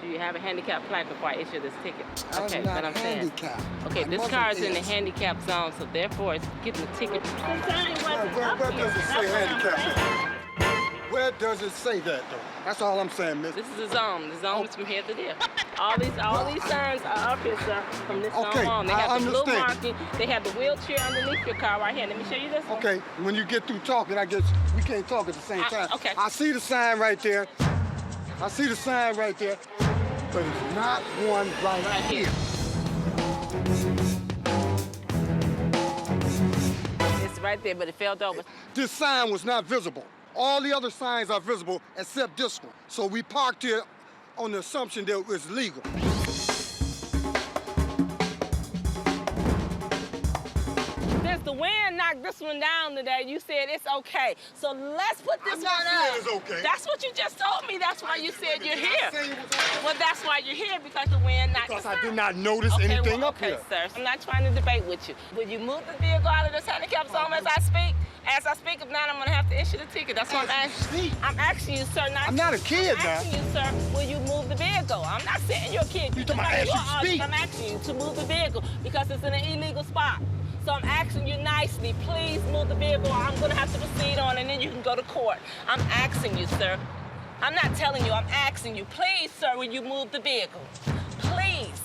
Do you have a handicap plaque before I issue this ticket? Okay, I'm not but I'm saying. handicapped. Okay, My this mother car is in the is. handicap zone, so therefore it's getting the ticket. Where does it say handicap? Where does it say that, though? That's all I'm saying, miss. This is the zone. The zone is from here to there. All these signs are up here, sir, from this Okay, zone on. They I have the blue understand. marking. They have the wheelchair underneath your car right here. Let me show you this one. Okay, when you get through talking, I guess we can't talk at the same time. Okay. I see the sign right there. I see the sign right there, but it's not one right here. It's right there, but it fell over. This sign was not visible. All the other signs are visible except this one. So we parked here on the assumption that it was legal. Since the wind knocked this one down today, you said it's okay. So let's put this I'm not one up. saying it's okay. That's what you just told me. That's why you said you're here. saying it was okay. Well, that's why you're here, because the wind knocked Because the I sign. did not notice Okay, anything well, up okay, here. sir. I'm not trying to debate with you. Will you move the vehicle out of this handicap zone as I speak? As I speak, if not, I'm gonna have to issue the ticket. That's what I'm asking. I'm asking you, sir. I'm not a kid I'm now. asking you, sir. Will you move the vehicle? I'm not saying you're a kid. You talking about It's as not you your speak? I'm asking you to move the vehicle because it's in an illegal spot. So I'm asking you nicely, please move the vehicle. Or I'm gonna have to proceed on, and then you can go to court. I'm asking you, sir. I'm not telling you. I'm asking you, please, sir. Will you move the vehicle? Please.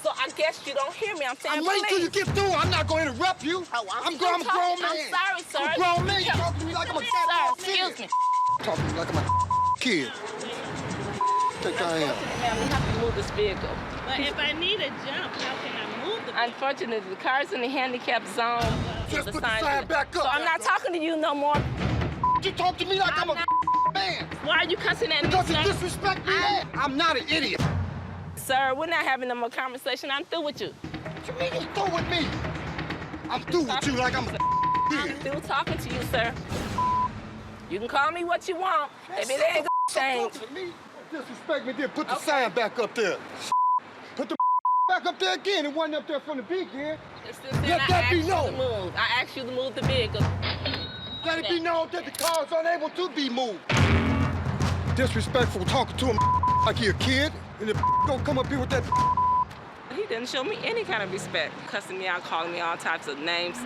So I guess you don't hear me. I'm saying I'm waiting till you get through. I'm not going to interrupt you. Oh, I'm still a grown talking. man. I'm sorry, sir. I'm a grown man. You talking to me like I'm a Sir, goddamn excuse kid. me. Talking to me like I'm a kid. Think I am. Ma'am, we have to move this vehicle. But if I need a jump, how can I move the vehicle? Unfortunately, the car's in the handicap zone. Just put the sign back up. So I'm not talking to you no more. You talk to me like I'm a not- man. Why are you cussing at me, Because you sir? disrespect me. I'm not an idiot. Sir, we're not having no more conversation. I'm through with you. What you mean you through with me? I'm through with you like I'm a I'm kid. through talking to you, sir. You can call me what you want. If it ain't gonna change. Talk to me. Disrespect me, then put the sign back up there. Put the back up there again. It wasn't up there from the beginning. Let I that asked be you to known. move. I asked you to move the vehicle. Let it be known that the car is unable to be moved. Disrespectful talking to him like he a kid, and the gonna come up here with that. He didn't show me any kind of respect, cussing me out, calling me all types of names.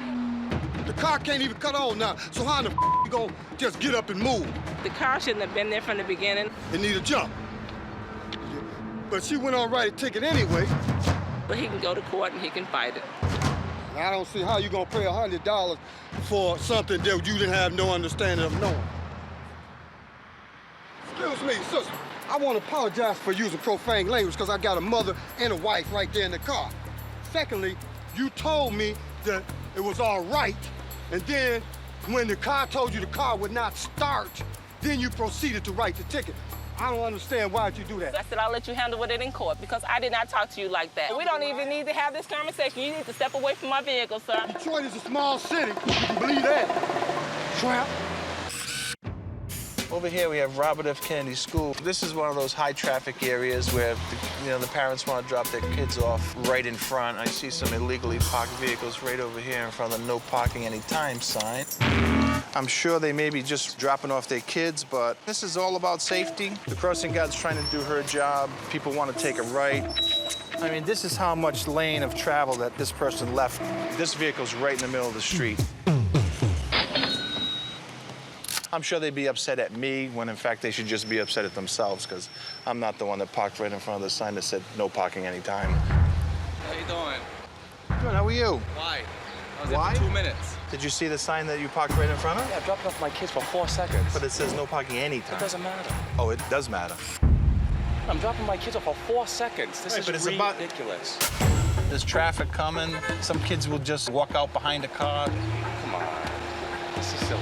The car can't even cut on now, so how in the you gonna just get up and move? The car shouldn't have been there from the beginning, It need a jump. But she went on write a ticket anyway. but he can go to court and he can fight it. I don't see how you gonna pay $100 for something that you didn't have no understanding of knowing. Excuse me, sister. I want to apologize for using profane language because I got a mother and a wife right there in the car. Secondly, you told me that it was all right, and then when the car told you the car would not start, then you proceeded to write the ticket. I don't understand why'd you do that. I said I'll let you handle with it in court because I did not talk to you like that. We don't even need to have this conversation. You need to step away from my vehicle, sir. Detroit is a small city. You can believe that. Tramp. Over here we have Robert F. Kennedy School. This is one of those high traffic areas where the parents want to drop their kids off right in front. I see some illegally parked vehicles right over here in front of the no parking anytime sign. I'm sure they may be just dropping off their kids, but this is all about safety. The crossing guard's trying to do her job. People want to take a right. I mean, this is how much lane of travel that this person left. This vehicle's right in the middle of the street. I'm sure they'd be upset at me when, in fact, they should just be upset at themselves because I'm not the one that parked right in front of the sign that said no parking anytime. How you doing? Good, how are you? Why? I was Why? there for 2 minutes. Did you see the sign that you parked right in front of? Yeah, I dropped off my kids for 4 seconds. But it says no parking anytime. It doesn't matter. Oh, it does matter. I'm dropping my kids off for 4 seconds. This Right, is but it's about- ridiculous. There's traffic coming. Some kids will just walk out behind a car. Come on. This is silly.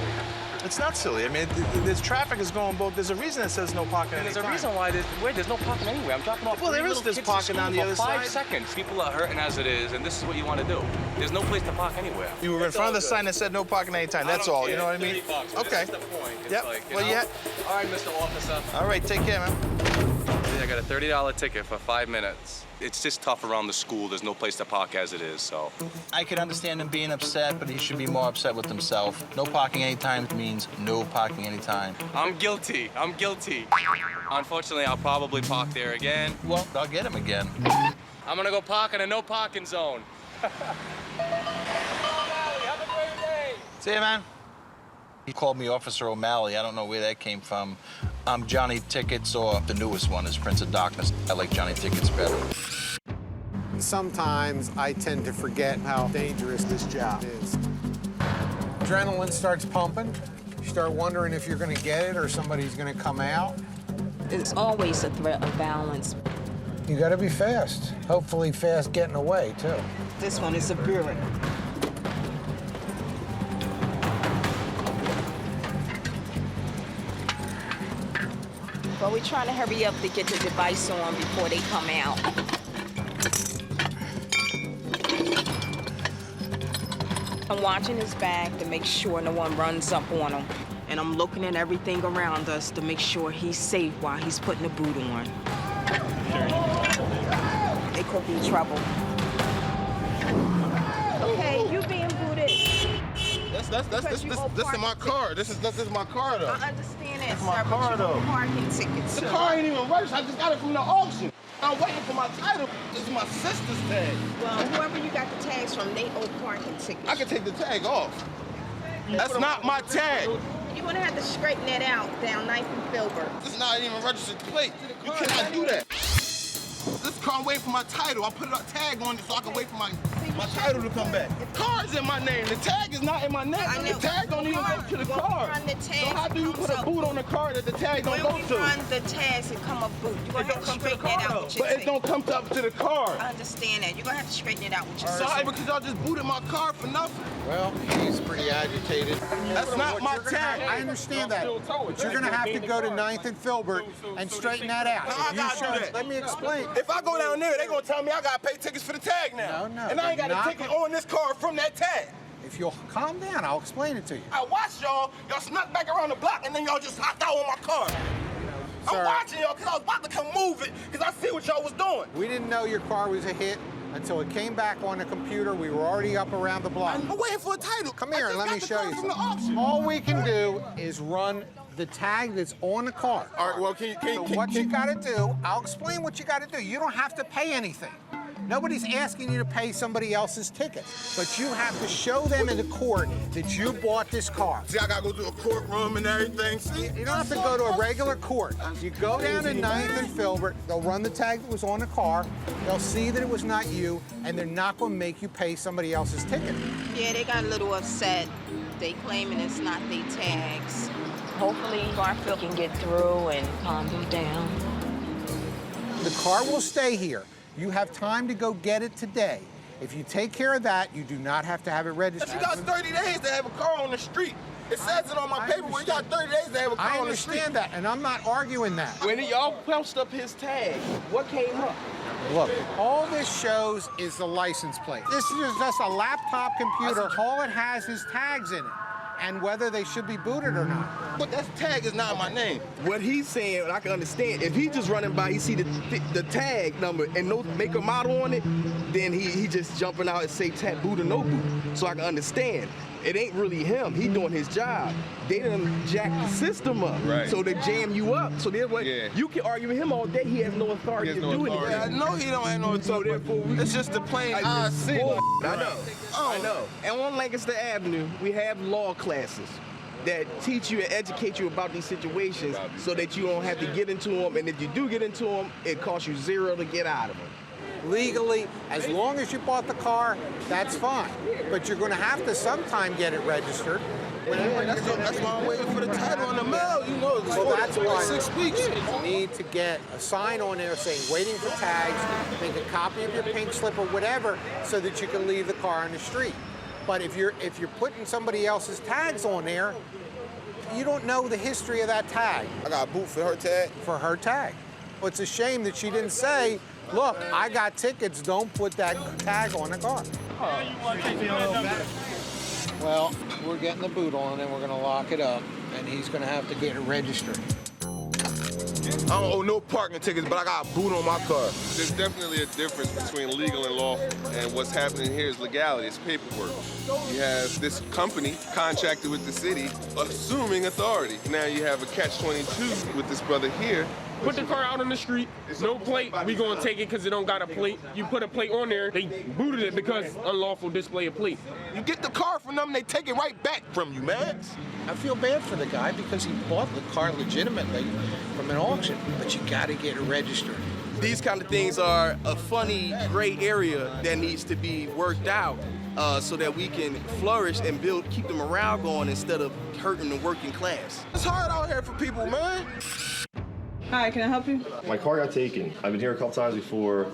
It's not silly. I mean, there's traffic is going both. There's a reason it says no parking And there's a anytime. reason why there's no parking anywhere. I'm dropping off Well, there is this parking on the other for 5 side. seconds. People are hurting as it is, and this is what you want to do. There's no place to park anywhere. You were in front of the sign that said no parking anytime. That's all. You know what I mean? $30, Okay. That's the point. It's Yep. like, Well, know? yeah. All right, Mr. Officer. All right, take care, man. I think I got to $30 ticket for 5 minutes. It's just tough around the school. There's no place to park as it is, so. I can understand him being upset, but he should be more upset with himself. No parking anytime means no parking anytime. I'm guilty. I'm guilty. Unfortunately, I'll probably park there again. Well, I'll get him again. I'm gonna go park in a no parking zone. Have a great day. See you, man. He called me Officer O'Malley. I don't know where that came from. I'm Johnny Tickets, or the newest one is Prince of Darkness. I like Johnny Tickets better. Sometimes I tend to forget how dangerous this job is. Adrenaline starts pumping. You start wondering if you're going to get it or somebody's going to come out. It's always a threat of violence. You got to be fast. Hopefully fast getting away, too. This one is a Buick. But we're trying to hurry up to get the device on before they come out. I'm watching his back to make sure no one runs up on him. And I'm looking at everything around us to make sure he's safe while he's putting the boot on. It could be trouble. Okay, you being booted. This is my car. This is my car though. I understand that, my sir, car, but you though. owe parking tickets. The car ain't even registered. I just got it from the auction. I'm waiting for my title. This is my sister's tag. Well, whoever you got the tags from, they owe parking tickets. I can take the tag off. That's not my tag. You're gonna have to straighten that out down 9th and Filbert. This is not even a registered plate. You cannot do that. This car, I'm waiting for my title. I put a tag on it so I can wait for my title to come back. The car is in my name. The tag is not in my name. I know. The tag don't even go to the car. Run the tags, So how do you put a boot on the car that the tag don't go When we to? run the tags and come a boot, you're gonna have to straighten that out with your But it don't come up to the car. I understand that. You're gonna have to straighten it out with your Sorry, because y'all just booted my car for nothing. Well, he's pretty agitated. That's not my tag. I understand that, but you're going to have to go to 9th and Filbert and straighten that out. How I You gotta do show- that? Let me explain. If I go down there, they're gonna tell me I gotta pay tickets for the tag now. No, And I ain't got not a ticket on this car from that tag. If you'll calm down, I'll explain it to you. I watched y'all snuck back around the block and then y'all just hopped out on my car. Sir. I'm watching y'all because I was about to come move it because I see what y'all was doing. We didn't know your car was a hit until it came back on the computer. We were already up around the block. I'm waiting for a title. Come here and let me show you From the something. auction. All we can do is run the tag that's on the car. All right, well, So what you got to do, I'll explain what you got to do. You don't have to pay anything. Nobody's asking you to pay somebody else's ticket, but you have to show them in the court that you bought this car. See, I gotta go to a courtroom and everything. See? You don't have to go to a regular court. You go down to 9th and Filbert, they'll run the tag that was on the car, they'll see that it was not you, and they're not going to make you pay somebody else's ticket. Yeah, they got a little upset. They claiming it's not their tags. Hopefully Garfield can get through and calm them down. The car will stay here. You have time to go get it today. If you take care of that, you do not have to have it registered. You got 30 days to have a car on the street. It says it on my paperwork. You got 30 days to have a car I on the street. understand that, and I'm not arguing that. When y'all punched up his tag, what came up? Look, all this shows is the license plate. This is just a laptop computer. All it has is tags in it, and whether they should be booted or not. But that tag is not in my name. What he's saying, I can understand. If he just running by, he see the tag number and no make a model on it, then he just jumping out and say tag boot or no boot. So I can understand. It ain't really him. He doing his job. They done jack the system up. Right. So they jam you up. So therefore, Yeah. you can argue with him all day. He has no authority He has to no do authority. anything. I know he don't have no So therefore, It's just the plain I see. I know. Oh. I know. And on Lancaster Avenue, we have law classes that teach you and educate you about these situations so that you don't have to get into them. And if you do get into them, it costs you $0 to get out of them. Legally, as long as you bought the car, that's fine. But you're going to have to sometime get it registered. That's why I'm waiting for the title in the mail. You know, it's So that's why 6 weeks. you need to get a sign on there saying waiting for tags, make a copy of your pink slip or whatever so that you can leave the car on the street. But if you're putting somebody else's tags on there, you don't know the history of that tag I got a boot for her tag. for her tag. Well, it's a shame that she didn't say, look, I got tickets, don't put that tag on the car. Well, we're getting the boot on and we're going to lock it up, and he's going to have to get it registered. I don't owe no parking tickets, but I got a boot on my car. There's definitely a difference between legal and lawful, and what's happening here is legality, it's paperwork. You have this company contracted with the city, assuming authority. Now you have a catch-22 with this brother here. Put the car out on the street, no plate, we gonna take it because it don't got a plate. You put a plate on there, they booted it because unlawful display of plate. You get the car from them, they take it right back from you, man. I feel bad for the guy because he bought the car legitimately from an auction, but you gotta get it registered. These kind of things are a funny gray area that needs to be worked out so that we can flourish and keep the morale going instead of hurting the working class. It's hard out here for people, man. Hi, can I help you? My car got taken. I've been here a couple times before,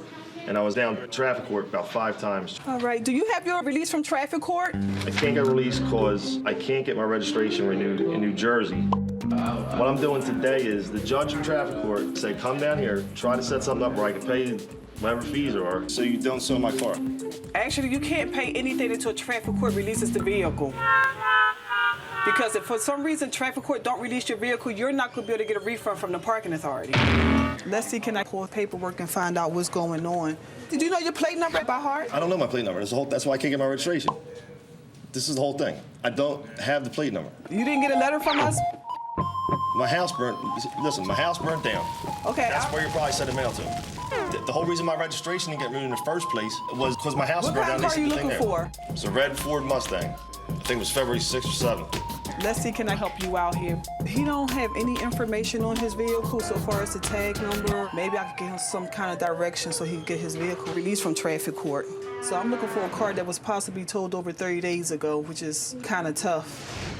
and I was down traffic court about 5 times. All right, do you have your release from traffic court? I can't get released because I can't get my registration renewed in New Jersey. What I'm doing today is the judge from traffic court said, come down here, try to set something up where I can pay whatever fees there are so you don't sell my car. Actually, you can't pay anything until traffic court releases the vehicle. Because if for some reason traffic court don't release your vehicle, you're not going to be able to get a refund from the parking authority. Let's see, can I pull paperwork and find out what's going on? Did you know your plate number by heart? I don't know my plate number. That's why I can't get my registration. This is the whole thing. I don't have the plate number. You didn't get a letter from us? My house burnt, listen, my house burnt down. Okay. That's where you probably sent a mail to. The whole reason my registration didn't get renewed in the first place was because my house burned down. What kind of car are you looking for? It's a red Ford Mustang. I think it was February 6th or 7th. Let's see, can I help you out here? He don't have any information on his vehicle so far as the tag number. Maybe I could give him some kind of direction so he can get his vehicle released from traffic court. So I'm looking for a car that was possibly towed over 30 days ago, which is kind of tough.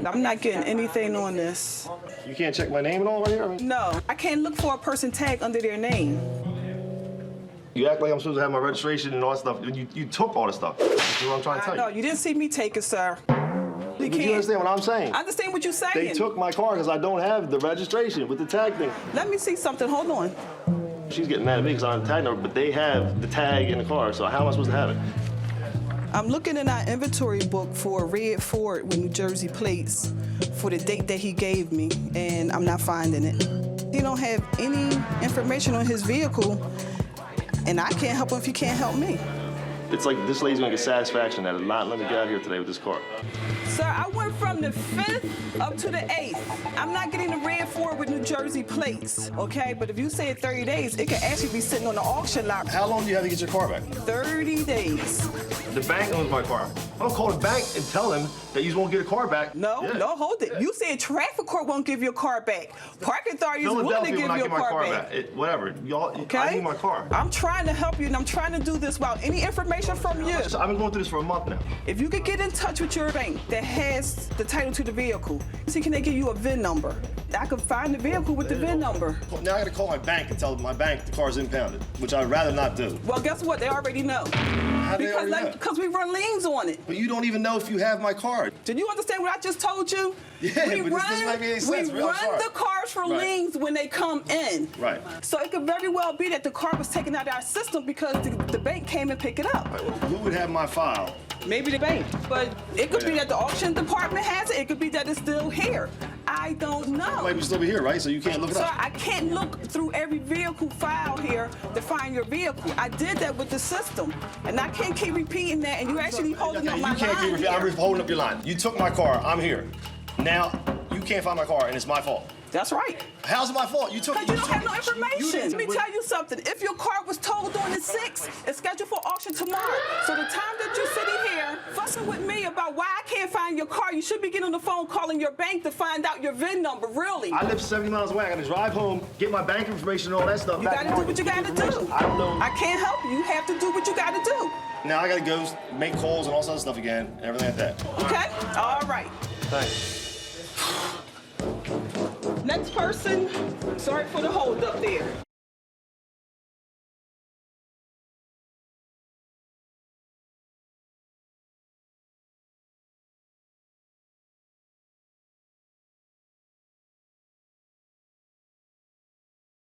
I'm not getting anything on this. You can't check my name and all right here? No, I can't look for a person tagged under their name. You act like I'm supposed to have my registration and all that stuff. You took all the stuff. That's what I'm trying to tell you. No, you didn't see me take it, sir. But you understand what I'm saying? I understand what you're saying. They took my car because I don't have the registration with the tag thing. Let me see something. Hold on. She's getting mad at me because I don't have the tag number, but they have the tag in the car, so how am I supposed to have it? I'm looking in our inventory book for a red Ford with New Jersey plates for the date that he gave me, and I'm not finding it. He don't have any information on his vehicle, and I can't help him if he can't help me. It's like this lady's gonna get satisfaction out of not letting me get out here today with this car. Sir, I went from the 5th up to the 8th. I'm not getting the red Ford with New Jersey plates, okay? But if you say 30 days, it could actually be sitting on the auction lot. How long do you have to get your car back? 30 days. The bank owns my car. I'll call the bank and tell them that you won't get a car back. No, no, hold it. You said traffic court won't give you a car back. Parking authority is willing to give you a car back. Whatever. Y'all, okay? I need my car. I'm trying to help you, and I'm trying to do this without any information from you. I've been going through this for a month now. If you could get in touch with your bank that has the title to the vehicle, see, can they give you a VIN number? I could find the vehicle with the VIN number. Now I gotta call my bank and tell my bank the car's impounded, which I'd rather not do. Well, guess what? They already know. How do they already know? Because we run liens on it. But you don't even know if you have my card. Did you understand what I just told you? Yeah, we but this doesn't make any sense. We run the cars for liens when they come in. Right. So it could very well be that the car was taken out of our system because the bank came and picked it up. Right, well, who would have my file? Maybe the bank. But it could be that the auction department has it. It could be that it's still here. I don't know. It might be still here, right? So you can't look it up. Sir, I can't look through every vehicle file here to find your vehicle. I did that with the system. And I can't keep repeating that, and you actually holding up my line. You can't keep repeating. I'm holding up your line. You took my car. I'm here. Now, you can't find my car, and it's my fault. That's right. How's it my fault? You took it. Because you don't have no information. Let me tell you something. If your car was towed on the 6th, it's scheduled for auction tomorrow. So the time that you're sitting here fussing with me about why I can't find your car, you should be getting on the phone calling your bank to find out your VIN number, really. I live 70 miles away. I gotta drive home, get my bank information and all that stuff. You gotta do what you gotta do. I don't know. I can't help you. You have to do what you gotta do. Now I gotta go make calls and all sorts of stuff again, and everything like that. Okay? All right. Thanks. Next person, sorry for the hold up there.